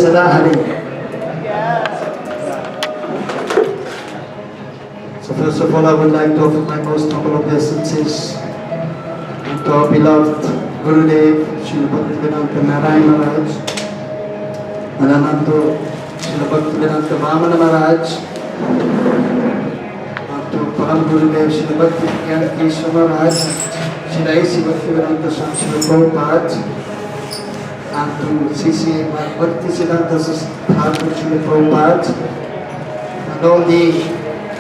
Sada Hari. So first of all, I would like to offer my most humble obeisances to our beloved Gurudev, Srila Bhaktivedanta Narayana Maharaj, Ananto Srila Bhaktivedanta Vamana Maharaj, and to Param Gurudev Srila Bhaktivedanta Maharaj, Srila A.C. Bhaktivedanta Swami Srila Prabhupada, and to C.C. Bhaktisiddhanta Thakur Srila Prabhupada, and all the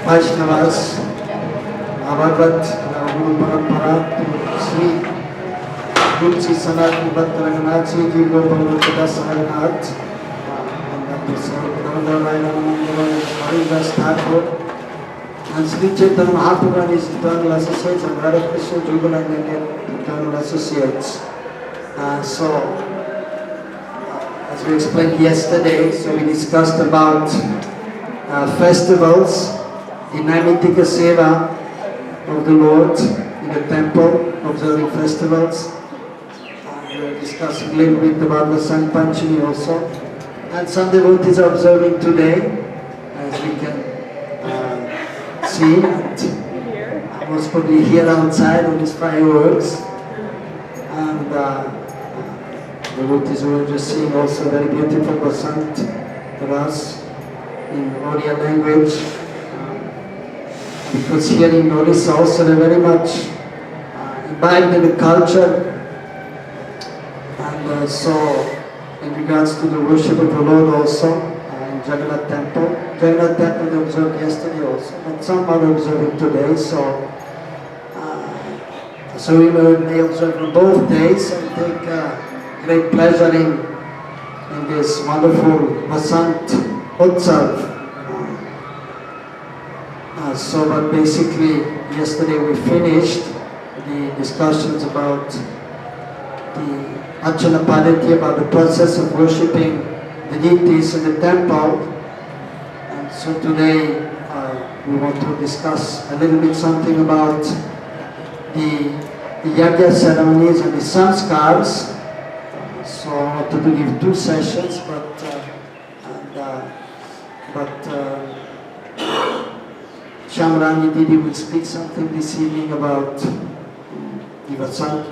Vaishnavas, Bhagavad, Guru Parampara, to Sri Guru Ji Sanatana Bhakta Raghunath, Sri Ji Gopalvata Raghunath, and Haridas Thakur, and Sri Chaitanya Mahaprabhu and his eternal associates, and Radha Krishna Jugaland and their eternal associates. As we explained yesterday, so we discussed about festivals, the Naimittika Seva of the Lord in the temple, observing festivals. And we're discussing a little bit about the San Panchami also. And some devotees are observing today, as we can see, and most probably here outside on these fireworks. And devotees were just seeing also very beautiful Basant Ras in Oriya language. Because here in Orissa also they're very much imbibed in the culture. And so in regards to the worship of the Lord also in Jagannath Temple. Jagannath Temple they observed yesterday also, but some are observing today. So we may observe on both days and take great pleasure in this wonderful Vasant Utsav. But basically, yesterday we finished the discussions about the Archana Padati, about the process of worshipping the deities in the temple. And so today we want to discuss a little bit something about the yajna ceremonies and the samskars. So I wanted to give 2 sessions, but Shamrani Didi will speak something this evening about the Vasant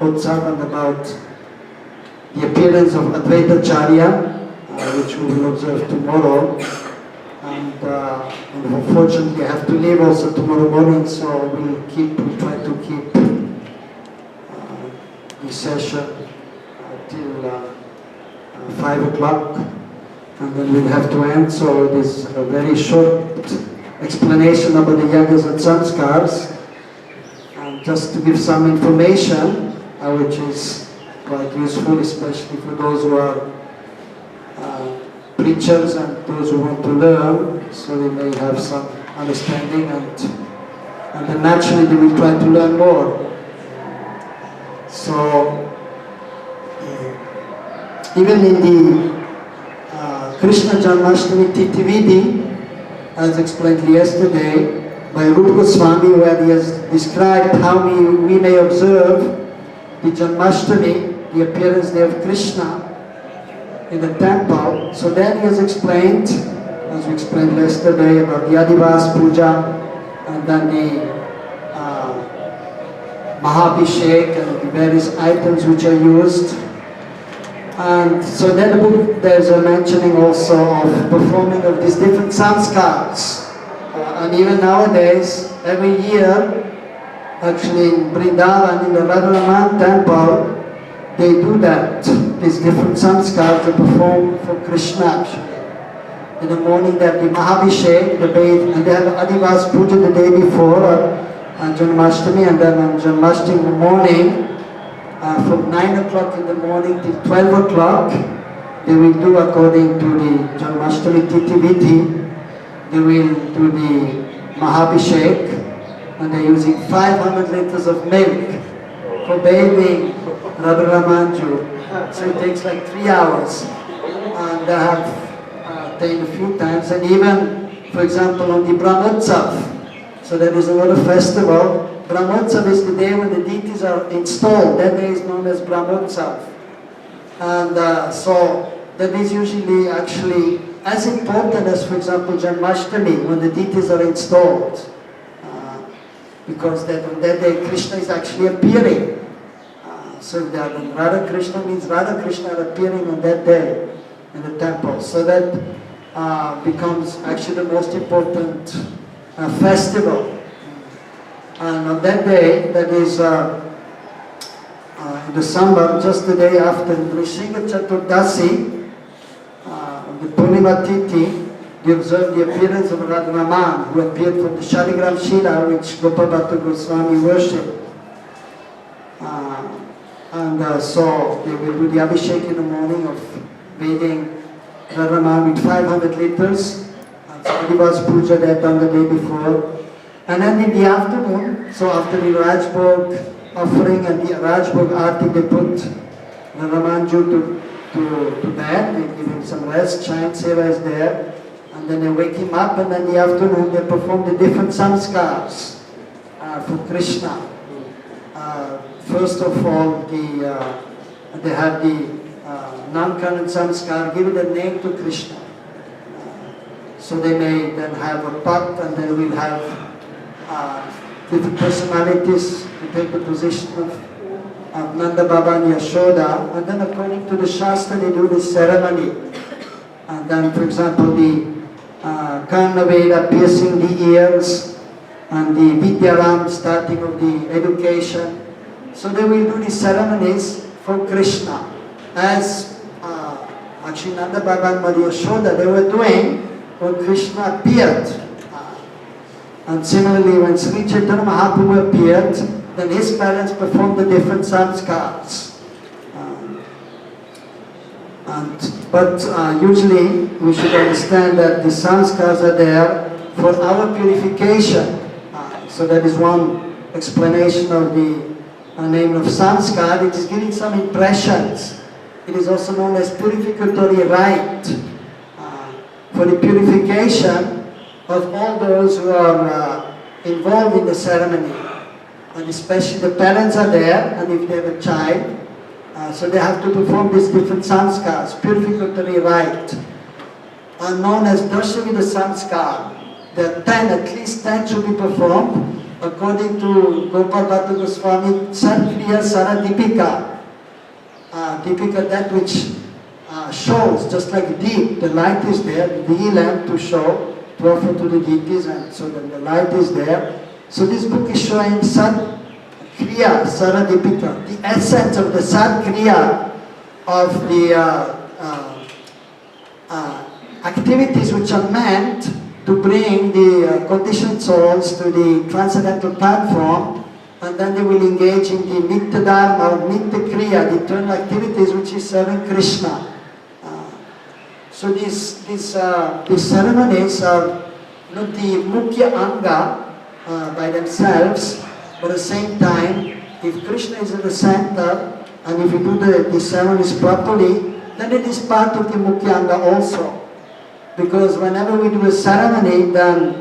Utsav and about the appearance of Advaita Charya, which we will observe tomorrow. And unfortunately I have to leave also tomorrow morning, so we'll try to keep the session till 5 o'clock, and then we'll have to end. So it is a very short explanation about the yajnas and samskars, and just to give some information which is quite useful, especially for those who are preachers and those who want to learn, so they may have some understanding, and then naturally they will try to learn more. So even in the Krishna Janmashtami Tithi, as explained yesterday by Rupa Goswami, where he has described how we may observe the Janmashtami, the appearance day of Krishna in the temple. So then he has explained, as we explained yesterday, about the Adivas Puja, and then the Mahabhishek and the various items which are used. And so then there's a mentioning also of performing of these different samskars. And even nowadays, every year, actually in Vrindavan, in the Radharaman temple, they do that. These different samskars they perform for Krishna actually. In the morning they have the Mahabhishek, the bathe, and they have Adivas Puja the day before on Janmashtami, and then on Janmashtami morning, from 9 o'clock in the morning till 12 o'clock, they will do according to the Janmashtami Tithi Vidhi, they will do the Mahabhishek, and they're using 500 liters of milk for bathing Radharamanju. So it takes like 3 hours, and I have taken a few times, and even, for example, on the Brahmotsav, so there is another festival. Brahmotsav is the day when the deities are installed. That day is known as Brahmotsav. And so that is usually actually as important as, for example, Janmashtami, when the deities are installed. Because on that day Krishna is actually appearing. So that Radha Krishna means Radha Krishna are appearing on that day in the temple. So that becomes actually the most important festival. And on that day, that is in December, just the day after Nrisingha Chaturdasi, the Purnima Tithi, we observe the appearance of Radharaman, who appeared from the Shaligram Shila, which Gopal Bhatta Goswami worshipped. So they will do the Abhishek in the morning of bathing Radharaman with 500 liters. And somebody was puja that done the day before. And then in the afternoon, so after the Rajbhog offering and the Rajbhog Aarti, they put Radharamanju to bed, they give him some rest, Chayan Seva is there. And then they wake him up, and in the afternoon they perform the different samskars for Krishna. First of all, they have the Namkaran samskar, give it a name to Krishna. So they may then have a pact, and then we'll have different personalities to take the position of Nanda Baba and Yashoda. And then according to the Shastra, they do the ceremony. And then, for example, the Karnaveda, piercing the ears, and the Vidyaram, starting of the education. So they will do the ceremonies for Krishna, as actually Nanda Baba and Maria Yashoda, they were doing when Krishna appeared. And similarly, when Sri Chaitanya Mahaprabhu appeared, then his parents performed the different samskars. But usually we should understand that the samskars are there for our purification. So that is one explanation of the name of samskar. It is giving some impressions. It is also known as purificatory rite for the purification of all those who are involved in the ceremony. And especially the parents are there, and if they have a child, so they have to perform these different samskars, purificatory rite, are known as Dashavida samskar. There are 10, at least 10 should be performed according to Gopal Bhatta Goswami, Sarkriya Sara Dipika. Dipika, that which shows, just like deep, the light is there, the lamp to show, to offer to the deities, and so then the light is there. So this book is showing Sad Kriya, Saradipika, the essence of the Sad Kriya of the activities which are meant to bring the conditioned souls to the transcendental platform, and then they will engage in the Nitya Dharma or Nitya Kriya, the eternal activities which is serving Krishna. So these ceremonies are not the Mukhya Anga by themselves, but at the same time, if Krishna is at the center, and if we do the ceremonies properly, then it is part of the Mukhya Anga also. Because whenever we do a ceremony, then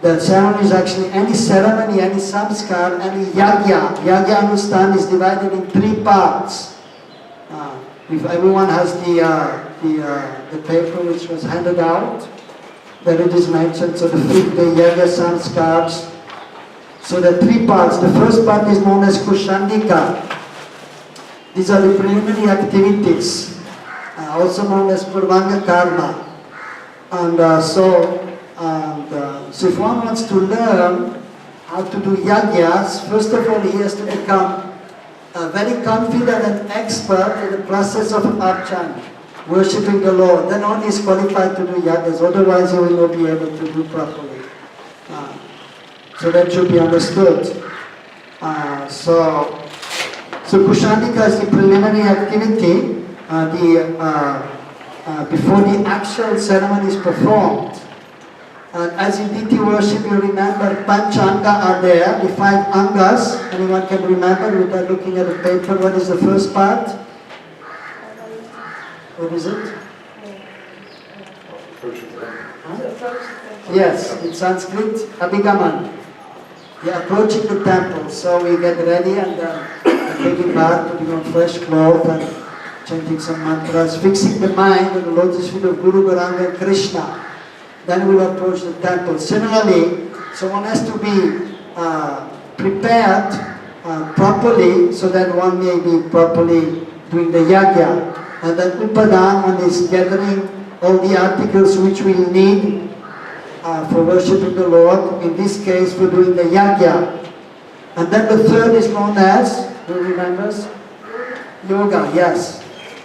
the ceremony is actually any ceremony, any samskar, any yagya. Yagya Anustan is divided in 3 parts. If everyone has the paper which was handed out, then it is mentioned, so the yagya samskars. So the 3 parts. The first part is known as Kushandika. These are the preliminary activities, also known as Purvanga Karma. And so if one wants to learn how to do yagyas, first of all he has to become very confident and expert in the process of archana, worshipping the Lord. Then only is qualified to do yagyas, otherwise he will not be able to do properly. So that should be understood. So Kushandika is the preliminary activity before the actual ceremony is performed. And as in deity worship, you remember Panchanga are there, the 5 angas. Anyone can remember without looking at the paper? What is the first part? What is it? Huh? Yes, in Sanskrit, Abhigaman. We are approaching the temple, so we get ready and take it back to put on fresh clothes and chanting some mantras, fixing the mind on the lotus feet of Guru, Gauranga and Krishna. Then we'll approach the temple. Similarly, so one has to be prepared properly so that one may be properly doing the yajna. And then upadan, one is gathering all the articles which we need for worshipping the Lord, in this case for doing the yajna. And then the third is known as, who remembers? Yoga, yes.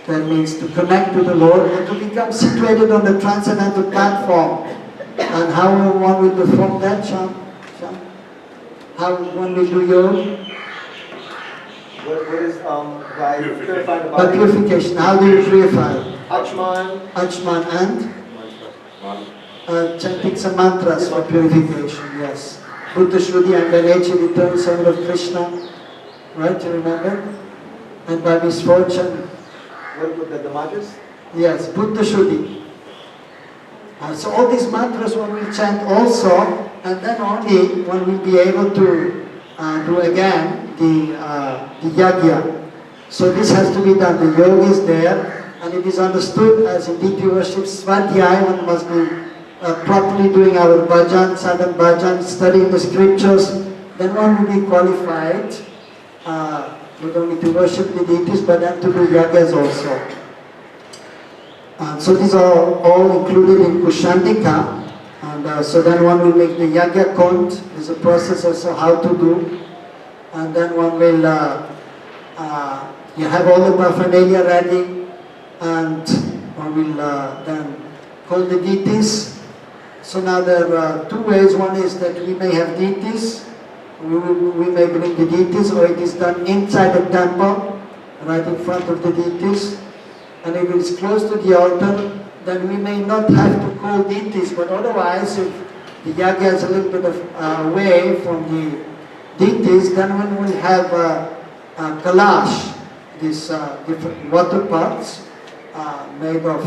That means to connect to the Lord and to become situated on the transcendental platform. And how one will perform that, Sham? How one will do yoga? What is by purifying the By body? purification, how do you purify? Achman. Achman and chanting some mantras for purification, yes. Buddha Shuddhi and the nature, the eternal son of Krishna. Right, you remember? And by misfortune. What with the mantras? Yes, Buddha Shuddhi. So all these mantras one will chant also, and then only one will be able to do again the yajna. So this has to be done. The yoga is there, and it is understood as in deity worship svadhyaya. One must be properly doing our bhajan, sadhan bhajan, studying the scriptures. Then one will be qualified not only to worship the deities, but then to do yagas also. So these are all included in Kushandika. And so then one will make the yajna count. There's a process also how to do. And then one will, you have all the paraphernalia ready, and one will then call the deities. So now there are two ways. One is that we may have deities, we may bring the deities, or it is done inside the temple, right in front of the deities. And if it is close to the altar, then we may not have to call deities, but otherwise if the yajna is a little bit away from the deities, then one will have kalash, these different water pots made of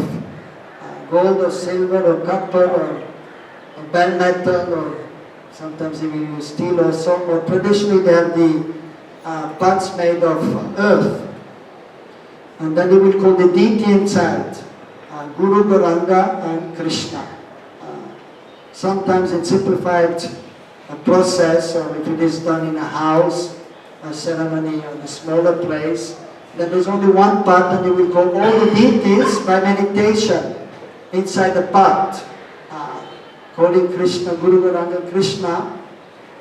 gold or silver or copper or bell metal, or sometimes even use steel also, or traditionally they have the pots made of earth. And then they will call the deity inside, Guru, Gauranga and Krishna. Sometimes it's simplified process, or if it is done in a house, a ceremony on a smaller place, then there's only one pot, and you will call all the deities by meditation inside the pot. Calling Krishna, Guru, Gauranga, Krishna.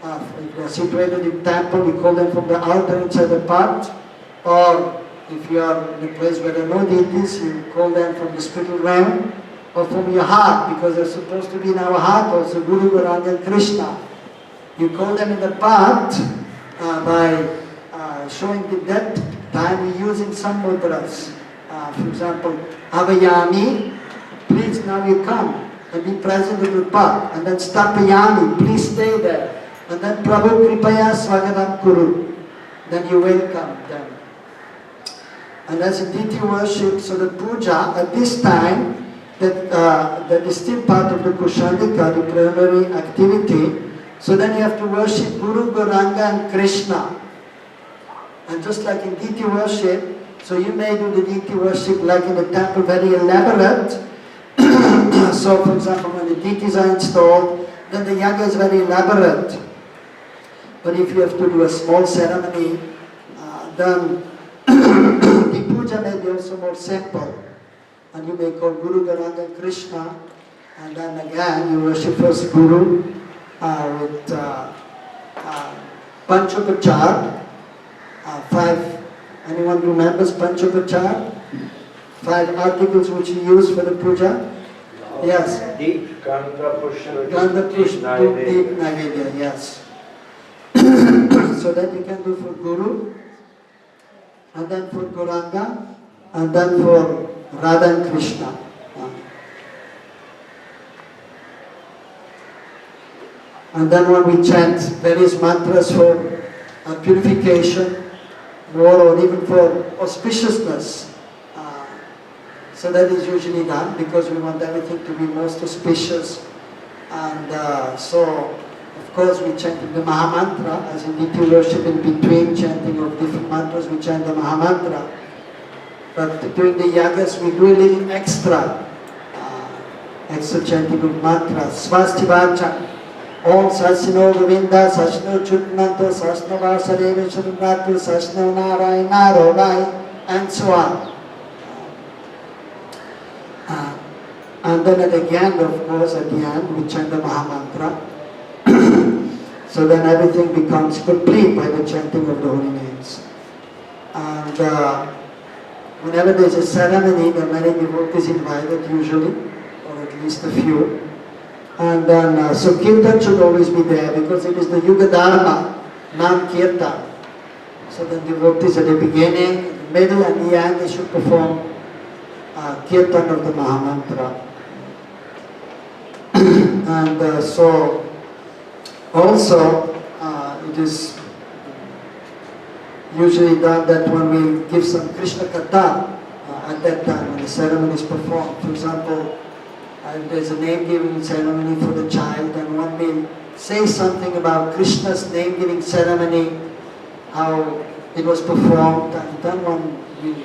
If they are situated in temple, we call them from the altar inside the pot. Or if you are in a place where there are no deities, you call them from the spiritual realm, or from your heart, because they're supposed to be in our heart also, Guru, Gauranga and Krishna. You call them in the pot by showing the depth, time we use in some mudras. For example, Avayami, please now you come and be present in the pot. And then Stapayami, please stay there. And then Prabhu Kripaya Swagatam Kuru. Then you welcome them. And as in deity worship, so the puja at this time, that is still part of the Kushandika, the preliminary activity. So then you have to worship Guru, Gauranga and Krishna. And just like in deity worship, so you may do the deity worship like in the temple, very elaborate. So for example, when the deities are installed, then the yajna is very elaborate. But if you have to do a small ceremony, then the puja may be also more simple. And you may call Guru, Gauranga and Krishna, and then again you worship first Guru with Panchopachar, 5, anyone remembers Panchopachar? 5 articles which you use for the puja? Yes. Deep, Gandha, Pushpa, Gandha, Pushpa, Deep, Naivedya, yes. So that you can do for Guru, and then for Gauranga, and then for Radha and Krishna. And then when we chant various mantras for purification, more or even for auspiciousness, so that is usually done because we want everything to be most auspicious. And so, of course, we chant the Mahamantra, as in deity worship in between chanting of different mantras, we chant the Mahamantra. But during the yagas, we do a little extra chanting of mantras. Svastivacha, Om Sasino Govinda, Sasno Chutnanto, Sasno Vasareva Shurunatu, Sasno Narayana Rovai, and so on. And then at the end, of course, at the end, we chant the Mahamantra. So then everything becomes complete by the chanting of the holy names. And whenever there's a ceremony, there are many devotees invited usually, or at least a few. And then, so Kirtan should always be there because it is the Yuga Dharma, Nam Kirtan. So the devotees at the beginning, the middle and the end, they should perform Kirtan of the Mahamantra. And so, also, it is usually done that when we give some Krishna Katha at that time when the ceremony is performed. For example, there's a name-giving ceremony for the child, and one may say something about Krishna's name-giving ceremony, how it was performed, and then one will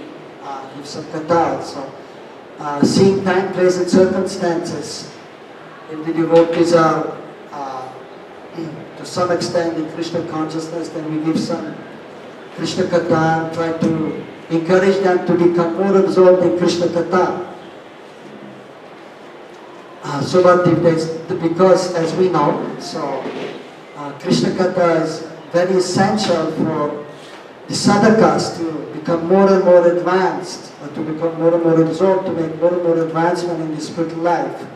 give some Katha also. Seeing time, place, and circumstances. If the devotees are to some extent in Krishna consciousness, then we give some Krishna Katha and try to encourage them to become more absorbed in Krishna Katha. So but if there's, because as we know, so Krishna Katha is very essential for the sadhakas to become more and more advanced, to become more and more absorbed, to make more and more advancement in the spiritual life.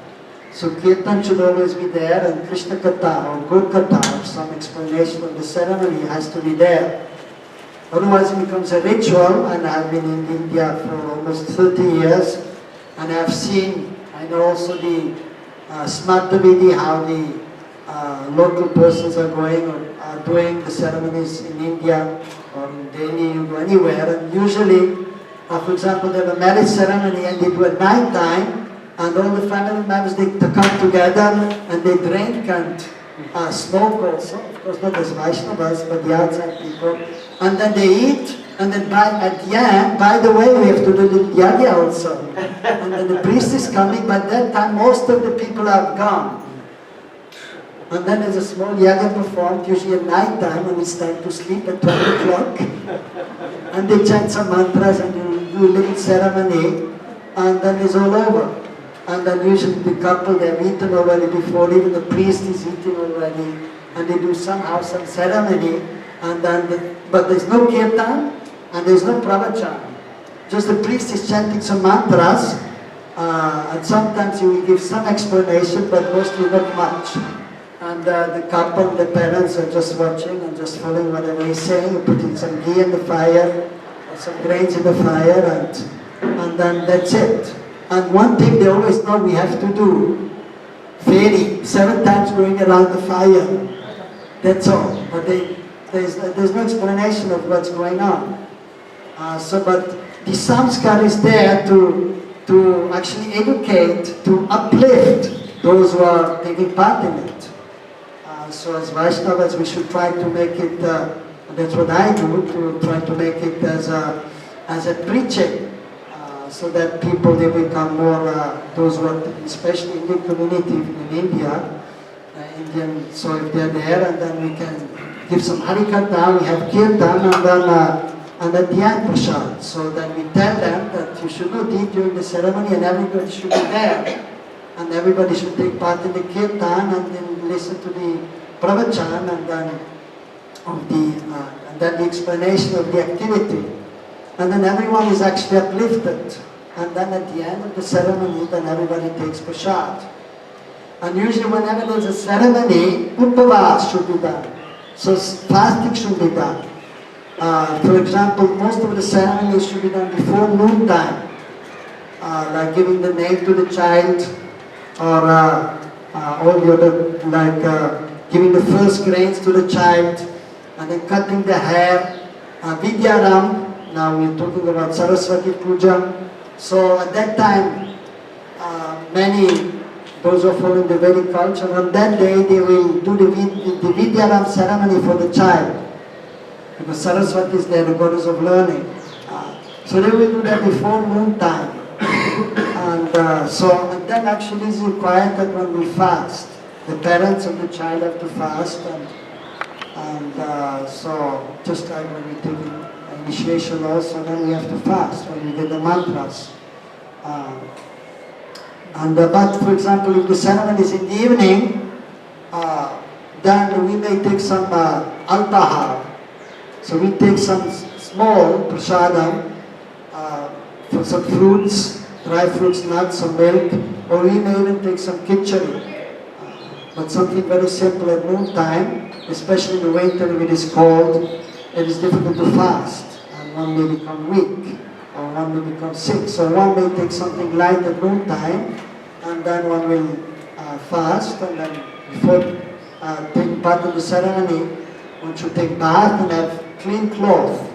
So Kirtan should always be there, and Krishna Katha or Gur Katha or some explanation of the ceremony has to be there. Otherwise it becomes a ritual, and I've been in India for almost 30 years, and I've seen, I know also the Smarta Vidhi, how the local persons are going or are doing the ceremonies in India or in Delhi or anywhere, and usually, for example, they have a marriage ceremony and they do at night time, and all the family members, they come together and they drink and smoke also, of course not as Vaishnavas, but the outside people, and then they eat, and then at the end, by the way, we have to do the yagya also, and then the priest is coming, but that time most of the people have gone. And then there's a small yaga performed, usually at night time, when it's time to sleep at 12 o'clock, and they chant some mantras and do a little ceremony, and then it's all over. And then usually the couple, they've eaten already before, even the priest is eating already, and they do somehow some ceremony, and then, but there's no kirtan, and there's no pravachan. Just the priest is chanting some mantras, and sometimes he will give some explanation, but mostly not much. And the couple, the parents are just watching and just following whatever he's saying, putting some ghee in the fire, or some grains in the fire, and then that's it. And one thing they always know we have to do, fairy, 7 times going around the fire. That's all. But there's no explanation of what's going on. But the samskar is there to actually educate, to uplift those who are taking part in it. So as Vaishnavas, we should try to make it, that's what I do, to try to make it as a preaching. So that people, they become more, those who are, especially Indian community in India, Indian, so if they're there, and then we can give some harikatha, we have kirtan, and at the end prasad. So then we tell them that you should not eat during the ceremony, and everybody should be there. And everybody should take part in the kirtan, and then listen to the pravachan, and then the explanation of the activity. And then everyone is actually uplifted. And then at the end of the ceremony, then everybody takes prasad. And usually whenever there's a ceremony, upavas should be done. So fasting should be done. For example, most of the ceremonies should be done before noon time. Like giving the name to the child, or all the other, like giving the first grains to the child, and then cutting the hair, vidyaram. Now we're talking about Saraswati Puja. So at that time, those who are following the Vedic culture, on that day they will do the Vidyaram ceremony for the child. Because Saraswati is there, the goddess of learning. So they will do that before noontime. And and then actually it's required that when we fast, the parents of the child have to fast, and so just like when we take initiation also, then we have to fast when we get the mantras. But for example, if the ceremony is in the evening, then we may take some altahar. So we take some small prasadam, for some fruits, dry fruits, nuts, some milk, or we may even take some khichdi. But something very simple at noontime, especially in the winter when it is cold, it is difficult to fast, and one may become weak, or one may become sick. So one may take something light at noontime, and then one will fast, and then before taking part in the ceremony, one should take bath and have clean cloth.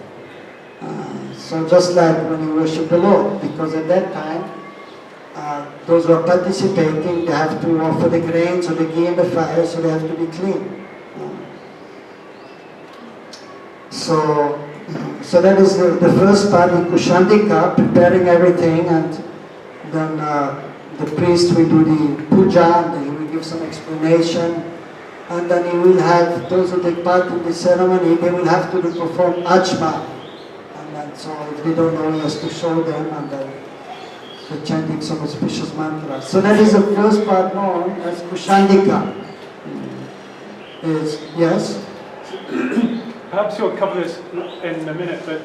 So just like when you worship the Lord, because at that time, those who are participating, they have to offer the grains or the ghee in the fire, so they have to be clean. So that is the first part, the Kushandika, preparing everything, and then the priest will do the puja, and he will give some explanation, and then he will have, those who take part in the ceremony, they will have to perform ajma. So if they don't know, he has to show them, and then they're chanting some auspicious mantras. So that is the first part known as Kushandika. Yes? Perhaps you'll cover this in a minute, but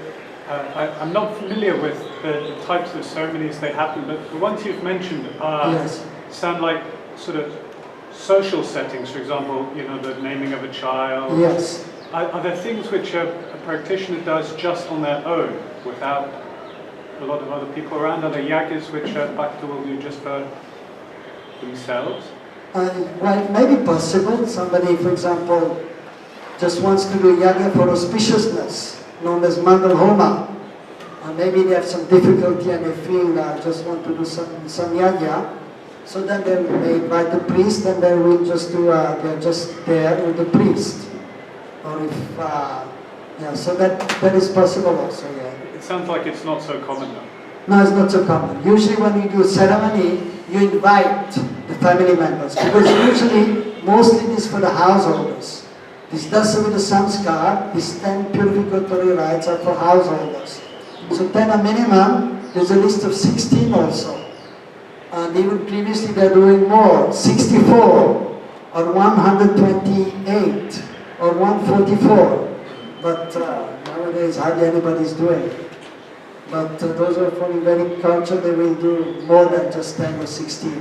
I'm not familiar with the types of ceremonies that happen, but the ones you've mentioned sound like sort of social settings, for example, the naming of a child. Yes. Are there things which a practitioner does just on their own, without a lot of other people around? Are there yagas which a bhakta will do just for themselves? Well, it may be possible. Somebody, for example, just wants to do yaga for auspiciousness, known as Mangal Homa. And maybe they have some difficulty and they feel just want to do some yaga. So then they invite the priest, and they will just do, they're just there with the priest. Or if, so that is possible also, yeah. It sounds like it's not so common though. No, it's not so common. Usually when you do a ceremony, you invite the family members, because usually, mostly it is for the householders. This Dasavidha Samskar, these 10 purificatory rites are for householders. So 10 are minimum, there's a list of 16 also. And even previously they're doing more, 64, or 128. Or 144, but nowadays hardly anybody is doing it. But those who are following Vedic culture, they will do more than just 10 or 16.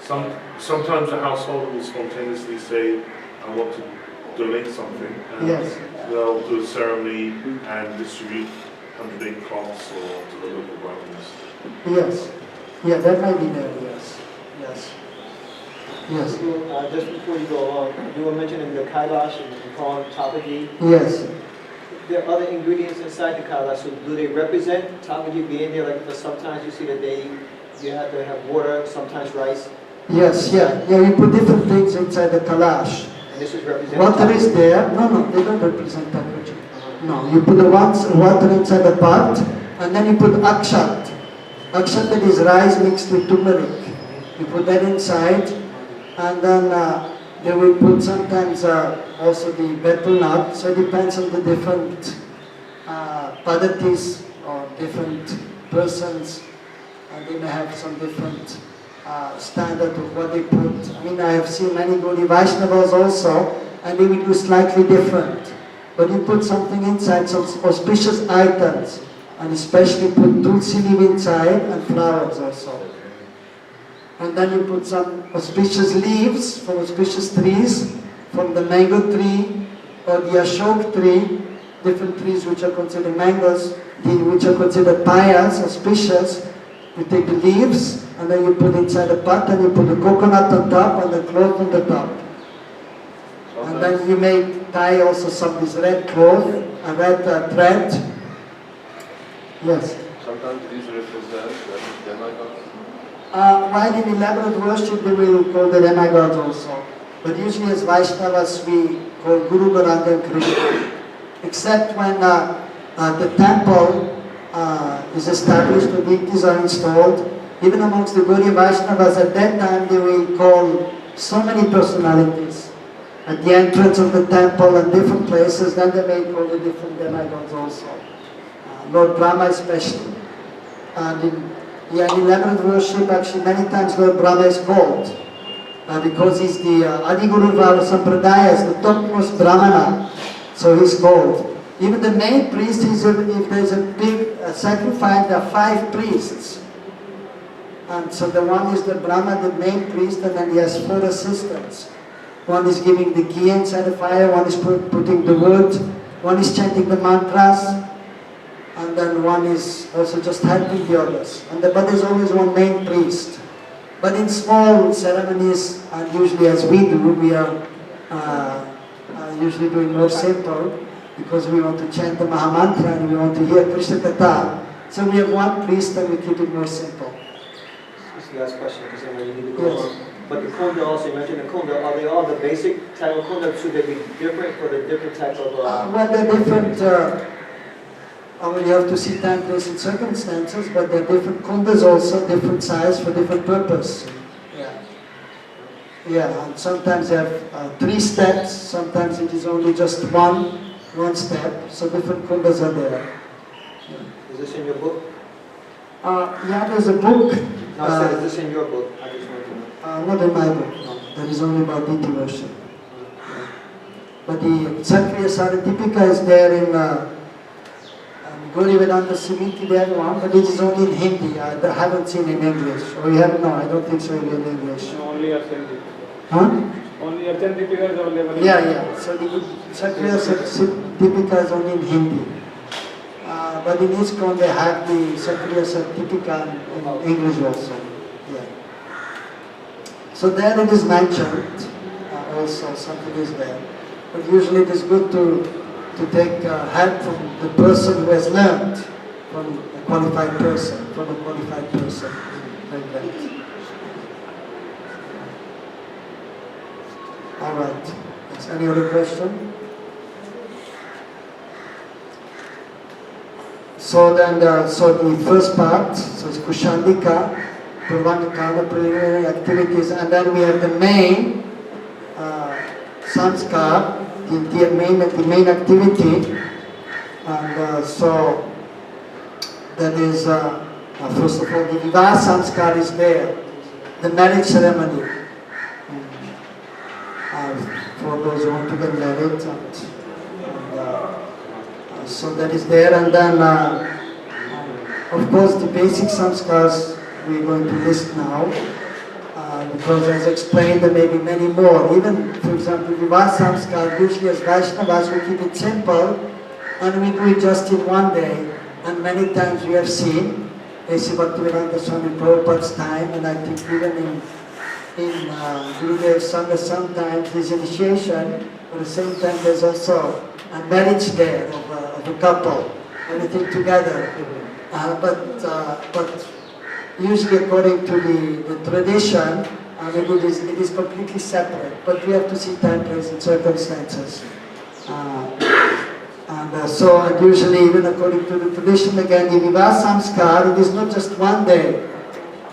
Sometimes a household will spontaneously say, I want to donate something. And yes. They'll do a ceremony and distribute 108 cloths or to the local brahmins. Yes. Yeah, that might be there, yes. Yes. Yes. Just before you go along, you were mentioning the kailash and corn tapaji. Yes. There are other ingredients inside the kailash, so do they represent tapaji being there? Like sometimes you see that you have to have water, sometimes rice. Yes, yeah. You put different things inside the kalash. And this is representing Water is there. No, they don't represent tapaji. No, you put the water inside the pot, and then you put akshat. Akshat, that is rice mixed with turmeric. You put that inside. And then they will put sometimes also the betel nut. So it depends on the different padhatis or different persons. And they may have some different standard of what they put. I mean, I have seen many Gaudiya Vaishnavas also, and they will do slightly different. But you put something inside, some auspicious items, and especially put tulsi leaf inside and flowers also. And then you put some auspicious leaves from auspicious trees, from the mango tree or the ashok tree, different trees which are considered mangoes, which are considered pious, auspicious. You take the leaves, and then you put inside the pot, and you put the coconut on top and the cloth on the top. And then you may tie also some this red cloth, a red thread. Yes. Sometimes these represent demigods. While in elaborate worship they will call the demigods also. But usually as Vaishnavas we call Guru, Garanga and Krishna. Except when the temple is established, the deities are installed. Even amongst the Gaudiya Vaishnavas at that time, they will call so many personalities. At the entrance of the temple and different places, then they may call the different demigods also. Lord Brahma especially. And in elaborate worship, actually many times Lord Brahma is called. Because he's the Adiguru of our Sampradayas, the topmost Brahmana. So he's called. Even the main priest, if there's a big sacrifice, there are 5 priests. And so the one is the Brahma, the main priest, and then he has 4 assistants. One is giving the ghee inside the fire, one is putting the wood, one is chanting the mantras, and then one is also just helping the others. But there's always one main priest. But in small ceremonies, and usually as we do, we are usually doing more simple, because we want to chant the Mahamantra and we want to hear Krishna Katha. So we have one priest and we keep it more simple. This is the last question, because I know you need to go on. But the kunda also, you mentioned the kunda, are they all the basic type of kunda? Should they be different for the different type of... Well, they're different, you have to see time, place and circumstances, but they're different kundas also, different size for different purpose. Yeah, and sometimes they have 3 steps, sometimes it is only just one step, so different kundas are there. Is this in your book? Yeah, there's a book. No, I said, is this in your book? I just want to know. Not in my book, no. That is only about deity worship. But the Kshatriya Saradipika is there in Gauri Vedanta Samiti, they have one, but it is only in Hindi. I haven't seen in English. Or you have? No, I don't think so in English. No, only authentic. Huh? Only authentic is available. Yeah. So the Kshatriya Saradipika is only in Hindi. But in ISKCON they have the Kshatriya Saradipika in English also. Yeah. So there it is mentioned, also something is there. But usually it is good to take help from the person who has learned, from a qualified person, like that. All right. Is any other question? So then, so the first part, so it's Kushandika, Purvanga Karma, preliminary activities, and then we have the main Samskar, the main activity, and so that is, first of all, the Vivaha Samskar is there, the marriage ceremony, for those who want to get married, so that is there, and then, of course, the basic Samskars we're going to list now. Because as explained, there may be many more. Even, for example, Vivaha Samskar, usually as Vaishnavas, we keep it simple and we do it just in one day. And many times we have seen, A.C. Bhaktivedanta Swami Prabhupada's time, and I think even in Gurudev's Sangha sometimes there's initiation, but at the same time there's also a marriage there of a couple, everything together. But usually according to the tradition, it is completely separate, but we have to see time, place and circumstances. And usually even according to the tradition, again, the Vivaha Samskar, it is not just one day.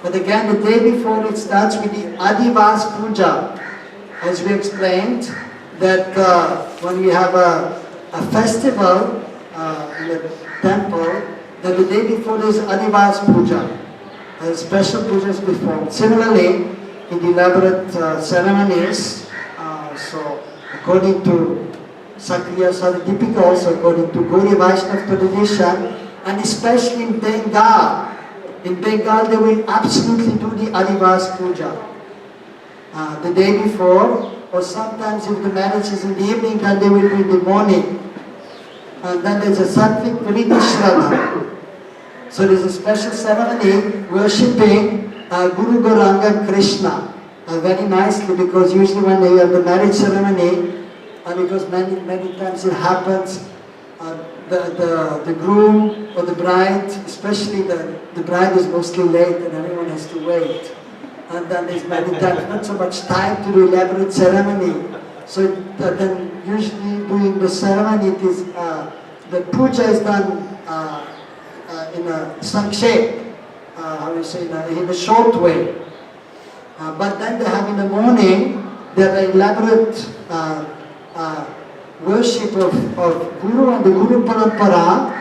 But again, the day before it starts with the Adivas Puja. As we explained, that when we have a festival in the temple, that the day before there is Adivas Puja. A special puja is performed. Similarly, in the elaborate ceremonies, so according to Sakriya Saradipika, also according to Gaudiya Vaishnava tradition, and especially in Bengal. In Bengal, they will absolutely do the Adivas Puja. The day before, or sometimes if the marriage is in the evening, then they will do in the morning. And then there's a Sattvic Paritishrana. So there's a special ceremony worshipping Guru Gauranga Krishna very nicely, because usually when they have the marriage ceremony, because many times it happens, the groom or the bride, especially the bride is mostly late and everyone has to wait. And then there's many times not so much time to do elaborate ceremony. So then usually during the ceremony, it is the puja is done sankshep, how you say, in a short way. But then they have in the morning, their elaborate worship of Guru and the Guru Parampara,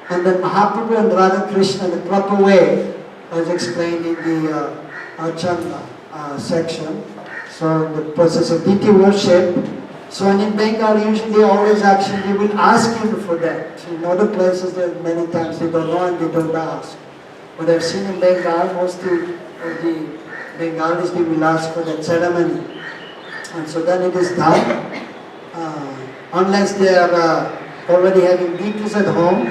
and then Mahaprabhu and Radha Krishna the proper way, as explained in the Archana section. So in the process of deity worship. So and in Bengal usually always actually they will ask you for that. In other places that many times they don't know and they don't ask. But I've seen in Bengal mostly of the Bengalis they will ask for that ceremony. And so then it is done. Unless they are already having deities at home,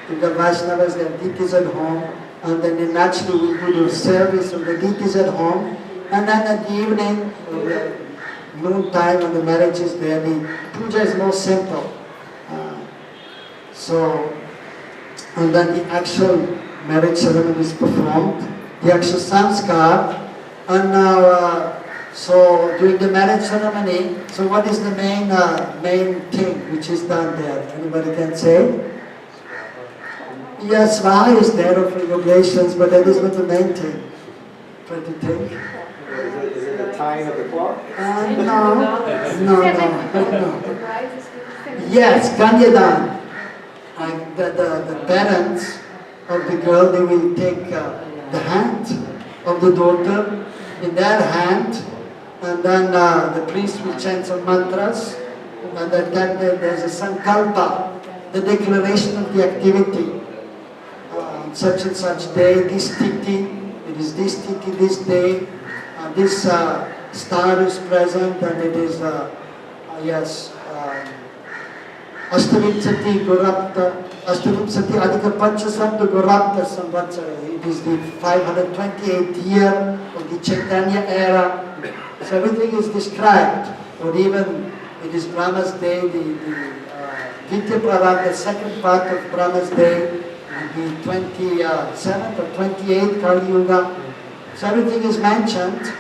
if the Vaishnavas they have deities at home, and then they naturally will do the service of the deities at home, and then at the evening, noon time when the marriage is there, the puja is more simple. And then the actual marriage ceremony is performed, the actual sanskar, and now, so during the marriage ceremony, so what is the main thing which is done there? Anybody can say? Yes, Svaha is there of regulations, but that is not the main thing. Try to think. Is it the tying of the cloth? No. Yes, Kanyadan. The parents of the girl, they will take the hand of the daughter in their hand, and then the priest will chant some mantras, and then there's a sankalpa, the declaration of the activity. Such and such day, this titi, it is this titi, this day, this star is present, and it is, Astavimsati Adhika Panchasanta Gorapta Samvatsara. It is the 528th year of the Chaitanya era. So everything is described, or even it is Brahma's day, the Ditya Pravat, the second part of Brahma's day, the 27th or 28th Kali Yuga. So everything is mentioned,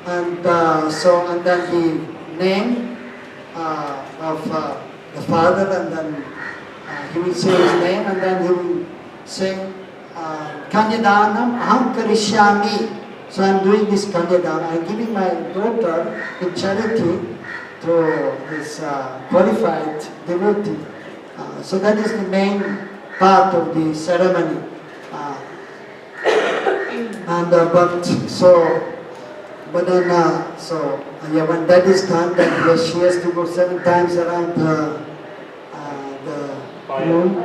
and then the name of the father, and then he will say his name, and then he will say Kanyadanam Aham Karishyami. So I am doing this Kanyadana. I am giving my daughter in charity to this qualified devotee. So that is the main part of the ceremony. When that is done, then she has to go 7 times around the room.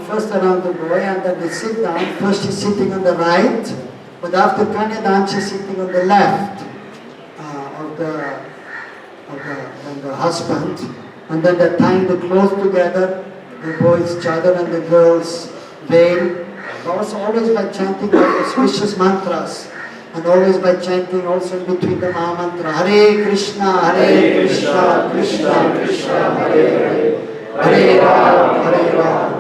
First around the boy, and then they sit down. First she's sitting on the right, but after Kanyadan she's sitting on the left of the husband. And then they're tying the clothes together, the boys' chadar and the girls' veil. Also always by chanting auspicious mantras, and always by chanting also in between the Maha Mantra, Hare Krishna, Krishna Krishna, Hare Hare, Hare Ram,